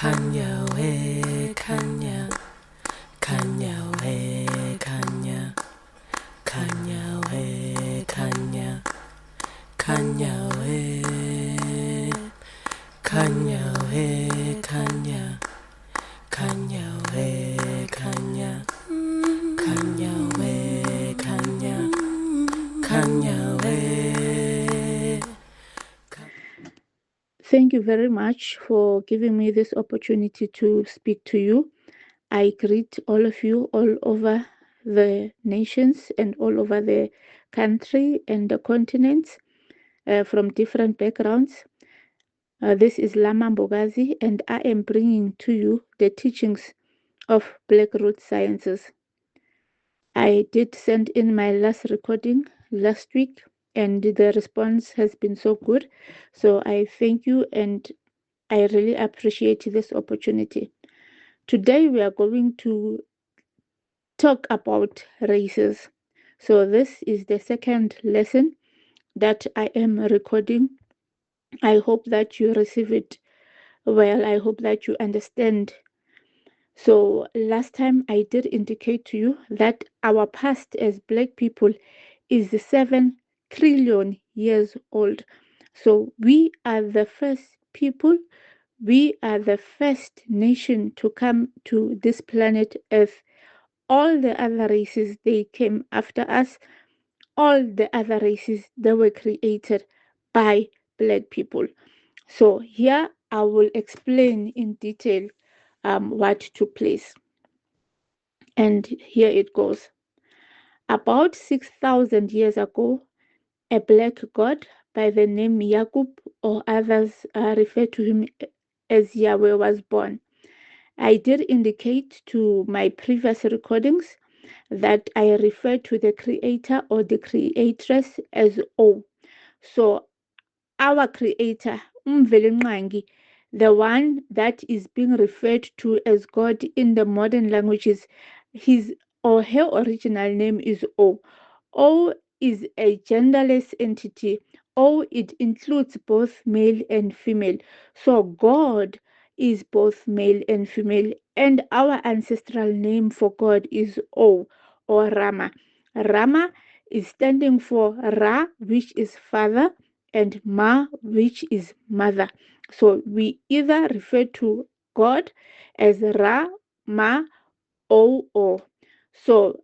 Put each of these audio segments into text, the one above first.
Yahweh, Yahweh, Yahweh, Yahweh, Yahweh, Yahweh, Yahweh. Thank you very much for giving me this opportunity to speak to you. I greet all of you all over the nations and all over the country and the continents from different backgrounds. This is Lama Mbogazi, and I am bringing to you the teachings of Black Root Sciences. I did send in my last recording last week, and the response has been so good. So I thank you, and I really appreciate this opportunity. Today we are going to talk about races. So this is the second lesson that I am recording. I hope that you receive it well. I hope that you understand. So last time I did indicate to you that our past as Black people is 7 trillion years old. So we are the first people, we are the first nation to come to this planet Earth. All the other races, they came after us. All the other races, they were created by Black people. So here I will explain in detail what took place. And here it goes. About 6,000 years ago, a black god by the name Yakub, or others refer to him as Yahweh, was born. I did indicate to my previous recordings that I refer to the creator or the creatress as O. So our creator, Umvelinqangi, the one that is being referred to as God in the modern languages, his or her original name is O. O is a genderless entity. O, it includes both male and female. So God is both male and female, and our ancestral name for God is O, or Rama. Rama is standing for Ra, which is father, and Ma, which is mother. So we either refer to God as Ra, Ma, O. So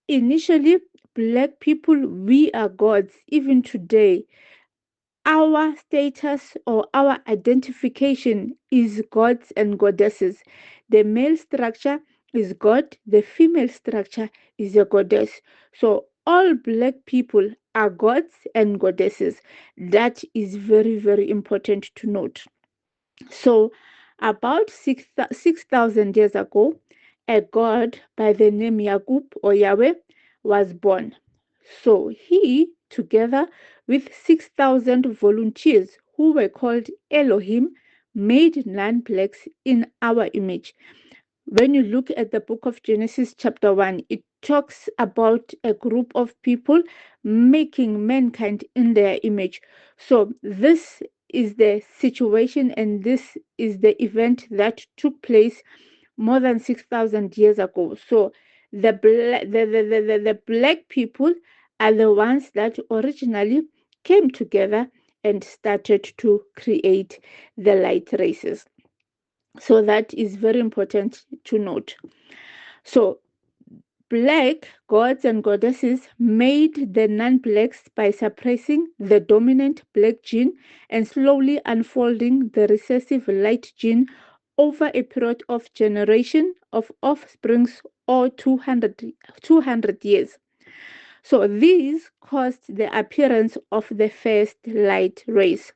initially, Black people, we are gods. Even today, our status or our identification is gods and goddesses. The male structure is God, the female structure is a goddess. So all Black people are gods and goddesses. That is very, very important to note. So about 6,000 years ago, a god by the name Yakub or Yahweh was born. So he, together with 6,000 volunteers who were called Elohim, made non-blacks in our image. When you look at the book of Genesis chapter 1, it talks about a group of people making mankind in their image. So this is the situation, and this is the event that took place more than 6,000 years ago. So the black people are the ones that originally came together and started to create the light races. So that is very important to note. So Black gods and goddesses made the non-blacks by suppressing the dominant black gene and slowly unfolding the recessive light gene over a period of generation of offsprings or 200 years. So these caused the appearance of the first light race.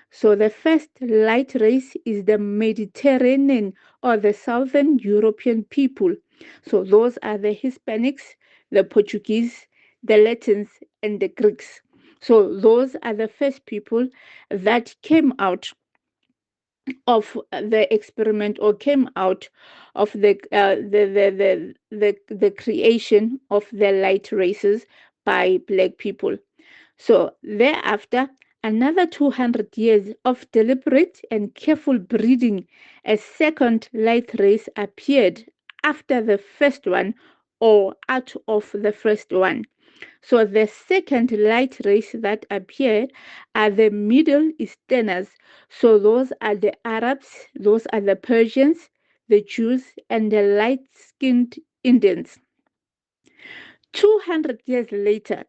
So the first light race is the Mediterranean or the Southern European people. So those are the Hispanics, the Portuguese, the Latins, and the Greeks. So those are the first people that came out of the experiment or came out of the creation of the light races by Black people. So thereafter, another 200 years of deliberate and careful breeding, a second light race appeared after the first one or out of the first one. So the second light race that appeared are the Middle Easterners. So those are the Arabs, those are the Persians, the Jews, and the light-skinned Indians. 200 years later,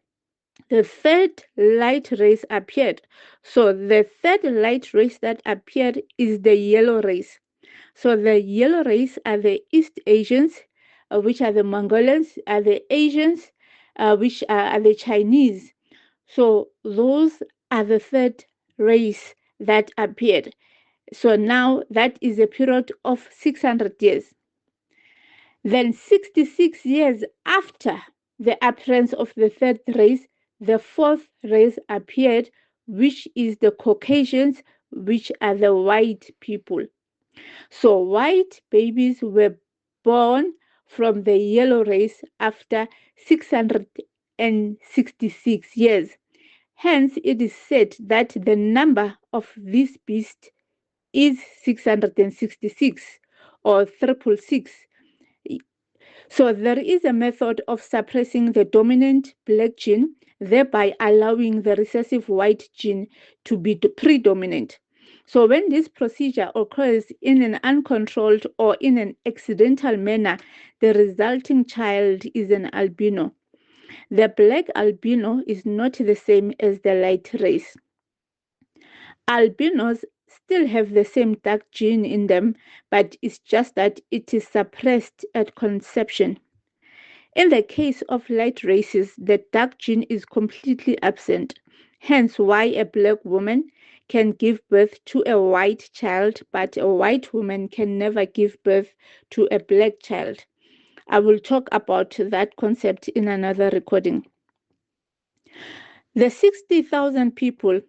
the third light race appeared. So the third light race that appeared is the yellow race. So the yellow race are the East Asians, which are the Mongolians, are the Asians, which are the Chinese. So those are the third race that appeared. So now that is a period of 600 years. Then 66 years after the appearance of the third race, the fourth race appeared, which is the Caucasians, which are the white people. So white babies were born from the yellow race after 666 years. Hence, it is said that the number of this beast is 666 or 666. So there is a method of suppressing the dominant black gene, thereby allowing the recessive white gene to be predominant. So when this procedure occurs in an uncontrolled or in an accidental manner, the resulting child is an albino. The black albino is not the same as the light race. Albinos still have the same dark gene in them, but it's just that it is suppressed at conception. In the case of light races, the dark gene is completely absent, hence why a black woman can give birth to a white child, but a white woman can never give birth to a black child. I will talk about that concept in another recording. The 60,000 people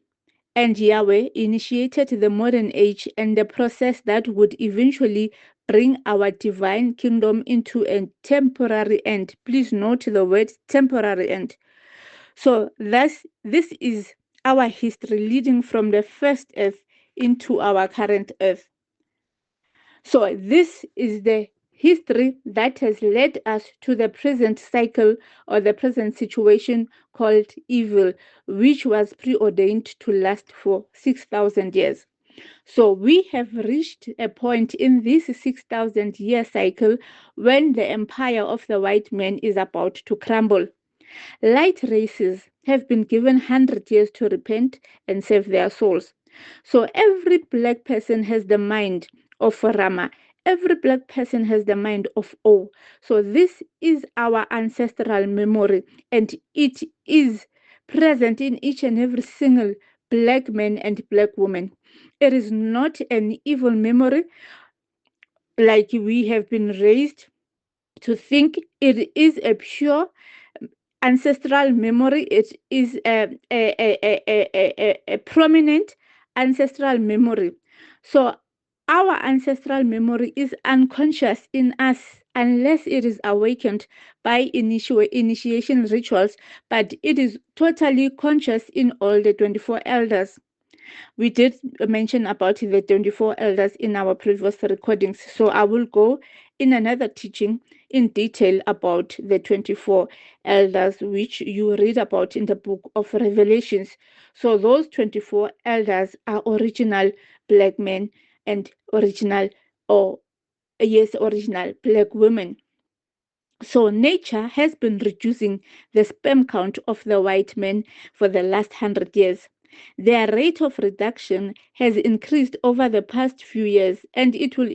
and Yahweh initiated the modern age and the process that would eventually bring our divine kingdom into a temporary end. Please note the word temporary end. So this is our history leading from the first earth into our current earth. So this is the history that has led us to the present cycle or the present situation called evil, which was preordained to last for 6,000 years. So we have reached a point in this 6,000 year cycle when the empire of the white man is about to crumble. Light races have been given 100 years to repent and save their souls. So every black person has the mind of Rama. Every black person has the mind of O. So this is our ancestral memory, and it is present in each and every single black man and black woman. It is not an evil memory like we have been raised to think. It is a pure ancestral memory. It is a prominent ancestral memory. So our ancestral memory is unconscious in us unless it is awakened by initiation rituals, but it is totally conscious in all the 24 elders. We did mention about the 24 elders in our previous recordings, so I will go in another teaching in detail about the 24 elders, which you read about in the book of Revelations. So those 24 elders are original black men and original black women. So nature has been reducing the sperm count of the white men for the last 100 years. Their rate of reduction has increased over the past few years, and it will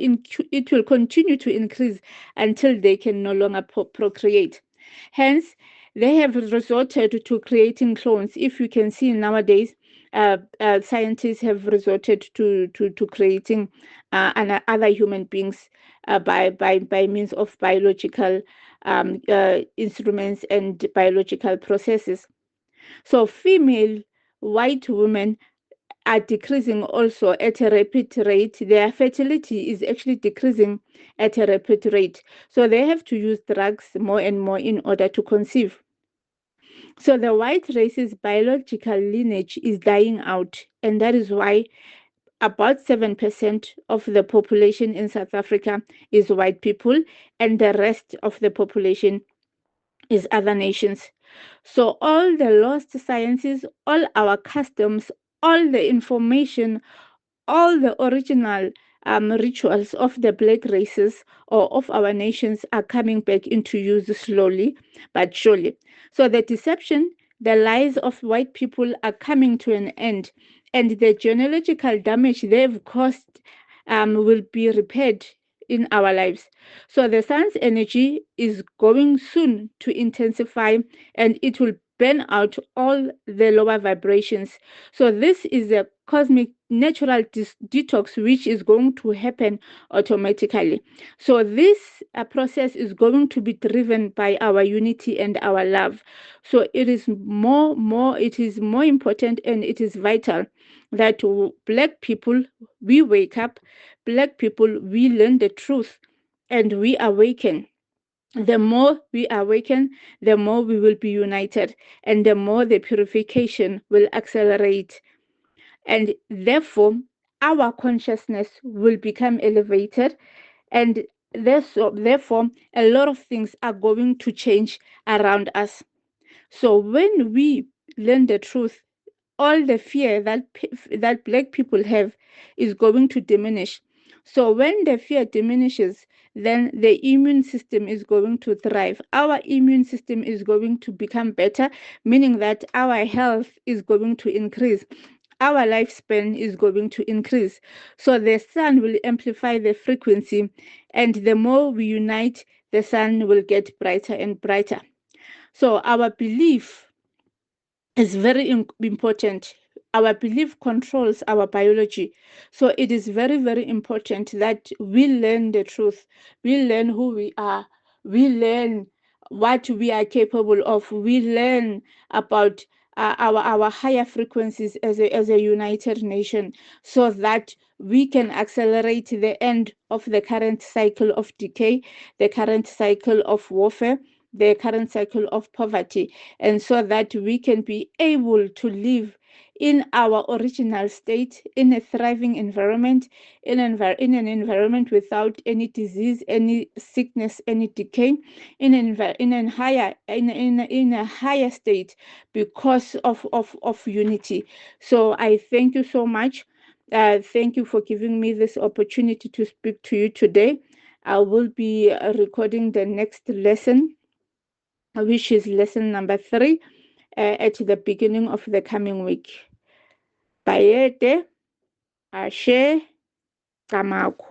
continue to increase until they can no longer procreate. Hence, they have resorted to creating clones. If you can see nowadays, scientists have resorted to creating other human beings by means of biological instruments and biological processes. So female white women are decreasing also at a rapid rate. Their fertility is actually decreasing at a rapid rate. So they have to use drugs more and more in order to conceive. So the white race's biological lineage is dying out, and that is why about 7% of the population in South Africa is white people, and the rest of the population is other nations. So all the lost sciences, all our customs, all the information, all the original rituals of the black races or of our nations are coming back into use slowly but surely. So the deception, the lies of white people are coming to an end, and the genealogical damage they've caused will be repaired in our lives. So the sun's energy is going soon to intensify, and it will burn out all the lower vibrations. So this is a cosmic natural detox which is going to happen automatically. So this process is going to be driven by our unity and our love. So it is more important, and it is vital that black people, we wake up, black people, we learn the truth, and we awaken. The more we awaken, the more we will be united, and the more the purification will accelerate. And therefore, our consciousness will become elevated, and therefore, a lot of things are going to change around us. So when we learn the truth, all the fear that black people have is going to diminish. So when the fear diminishes, then the immune system is going to thrive. Our immune system is going to become better, meaning that our health is going to increase. Our lifespan is going to increase. So the sun will amplify the frequency, and the more we unite, the sun will get brighter and brighter. So our belief is very important. Our belief controls our biology. So it is very, very important that we learn the truth. We learn who we are. We learn what we are capable of. We learn about our higher frequencies as a united nation, so that we can accelerate the end of the current cycle of decay, the current cycle of warfare, the current cycle of poverty, and so that we can be able to live in our original state, in a thriving environment, in an environment without any disease, any sickness, any decay, in a higher state, because of unity. So I thank you so much. Thank you for giving me this opportunity to speak to you today. I will be recording the next lesson, which is lesson number 3, at the beginning of the coming week. Bayede, Ashe, Kamako.